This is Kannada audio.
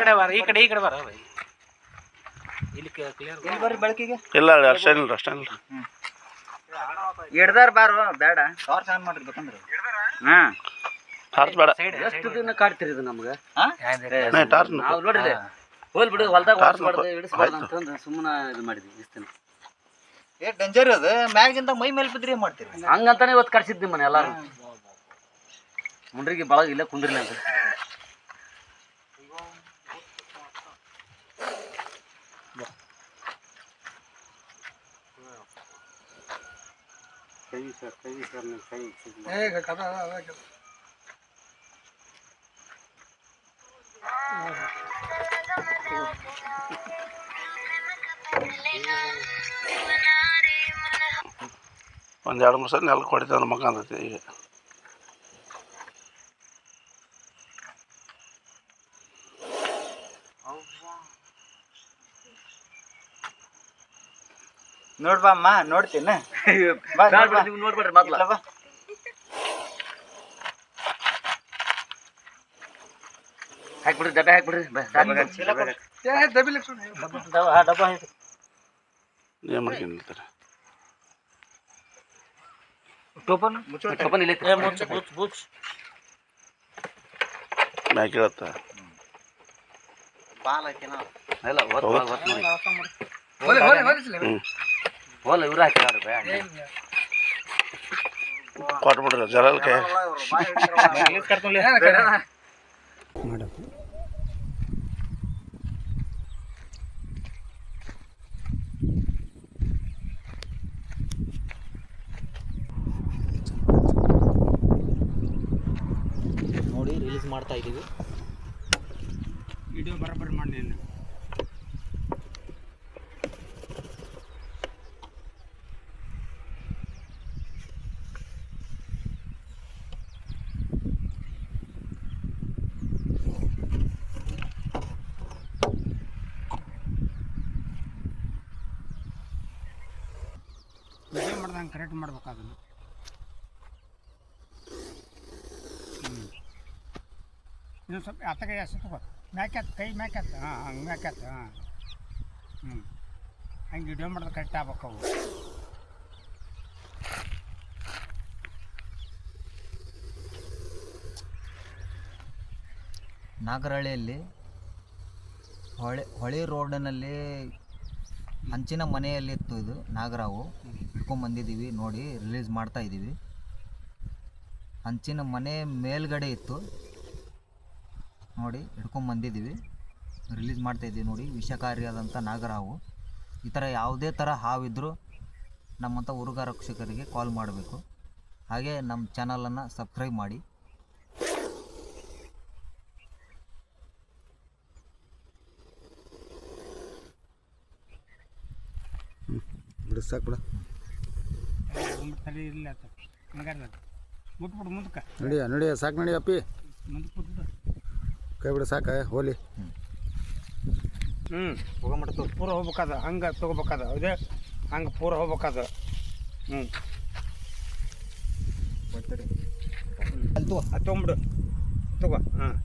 ಈ ಕಡೆ ಬರ ಇಲ್ಲಿ ಬರ್ರಿ ಬೆಳಕಿಗೆ ಇಲ್ಲ ಅಷ್ಟೇನಿಲ್ಲ ಅಷ್ಟೇನಿಲ್ಲ ಹಿಡ್ದಾರ ಬಾರು ಬೇಡ ಟಾರ್ಚ್ ಆನ್ ಮಾಡ್ರಿ ಬೇಕಂದ್ರೆ ಟಾರ್ಚ್ ಬೇಡ ಎಷ್ಟು ದಿನ ಕಾಡ್ತೀರಿ ಇದು ನಮ್ಗೆ ಟಾರ್ಚ್ ನಾವು ನೋಡಿದೆ ಹೋಲ್ ಬಿಡು ಹೊಲ್ದಾಗ ಓಡಿಸ್ಬಾರ್ದು ಇಡಿಸ್ಬಾರ್ದು ಅಂತಂದು ಸುಮ್ಮನೆ ಇದು ಮಾಡಿದ್ವಿ ಇಷ್ಟು ದಿನ ಡೇಂಜರ್ ಅದು ಮ್ಯಾಗಿಂದ ಮೈ ಮೇಲೆ ಬಿದ್ರಿ ಮಾಡ್ತೀರಿ ಹಂಗಂತಾನೆ ಇವತ್ತು ಕರ್ಸಿದ್ವಿ ಮನೆ ಎಲ್ಲಾರು ಮುಂಡ್ರಿಗೆ ಬಳಗ ಇಲ್ಲ ಕುಂದ್ರಿಲ್ಲ ಅಂತ ಒಂದು 2-3 ಸಲ ನೆಲ ಹೊಡಿತಾವ ಮಗ ಅಂತೈತಿ ಈಗ ನೋಡ್ಬಮ್ಮ ನೋಡ್ತೀನಿ ನೋಡ್ಬೇಡ್ರಿ ಮೊದ್ಲ ಹಾಕ್ಬಿಡ್ರಿ ಡಬ್ಬೆ ಹಾಕ್ಬಿಡ್ರಿ ಡಬ್ಬ ಏನು ಮಾಡ್ಕೊಂಡಿರ್ತಾರೆ ಟೋಪನ್ ಇಲ್ಲ ಮ್ಯಾಕ್ ಹೇಳತ್ತ ಹೋಲ ಇವ್ರು ಹಾಕಿದಾರ ಕೊಟ್ಬಿಡ್ರಿ ಜರಲ್ ಕೈ ನೋಡಿ ರಿಲೀಸ್ ಮಾಡ್ತಾ ಇದ್ದೀವಿ ವಿಡಿಯೋ ಬರೋಬ್ಬರಿ ಮಾಡಿ ವಿಡಿಯೋ ಮಾಡ್ದಂಗೆ ಕರೆಕ್ಟ್ ಮಾಡ್ಬೇಕು ಅದನ್ನು ಇನ್ನೊಂದು ಸ್ವಲ್ಪ ಅತ್ತಗೆ ಎಷ್ಟು ತಗೋ ಮ್ಯಾಕ್ಯಾತ್ ಕೈ ಮ್ಯಾಕ್ಯಾತ್ ಹಂಗೆ ಮ್ಯಾಕ್ಯಾತ್ ಹಂಗೆ ವಿಡಿಯೋ ಮಾಡಿದ್ರೆ ಕರೆಕ್ಟ್ ಆಗ್ಬೇಕು ಅವು ನಾಗರಹಳ್ಳಿಯಲ್ಲಿ ಹೊಳೆ ರೋಡಿನಲ್ಲಿ ಹಂಚಿನ ಮನೆಯಲ್ಲಿತ್ತು ಇದು ನಾಗರಾವು ಹಿಡ್ಕೊಂಬಂದಿದ್ದೀವಿ ನೋಡಿ ರಿಲೀಸ್ ಮಾಡ್ತಾ ಇದ್ದೀವಿ ಹಂಚಿನ ಮನೆ ಮೇಲ್ಗಡೆ ಇತ್ತು ನೋಡಿ ಹಿಡ್ಕೊಂಬಂದಿದ್ದೀವಿ ರಿಲೀಸ್ ಮಾಡ್ತಾಯಿದ್ದೀವಿ ನೋಡಿ ವಿಷಕಾರಿಯಾದಂಥ ನಾಗರಾವು ಈ ಥರ ಯಾವುದೇ ಥರ ಹಾವಿದ್ರೂ ನಮ್ಮಂಥ ಉರುಗ ರಕ್ಷಕರಿಗೆ ಕಾಲ್ ಮಾಡಬೇಕು ಹಾಗೆ ನಮ್ಮ ಚಾನಲನ್ನು ಸಬ್ಸ್ಕ್ರೈಬ್ ಮಾಡಿ ಸಾಕು ತಲೆ ಇಲ್ಲ ಹಂಗಾರ ಮುಟ್ಬಿಡು ಮುಂದಕ್ಕೆ ನಡಿಯ ಸಾಕು ನಡಿ ಅಪ್ಪಿ ಮುಂದಕ್ಕೆ ಬಿಟ್ಬಿಡು ಕೈ ಬಿಡ ಸಾಕ ಹೋಲಿ ಹೋಗಮಟ್ಟ ಪೂರ ಹೋಗ್ಬೇಕಾದ ಹಂಗೆ ತೊಗೋಬೇಕಾದ ಅದೇ ಹಂಗೆ ಪೂರ ಹೋಗ್ಬೇಕಾದ ಅದು ತೊಗೊಂಬಿಡು ತಗೋ ಹಾಂ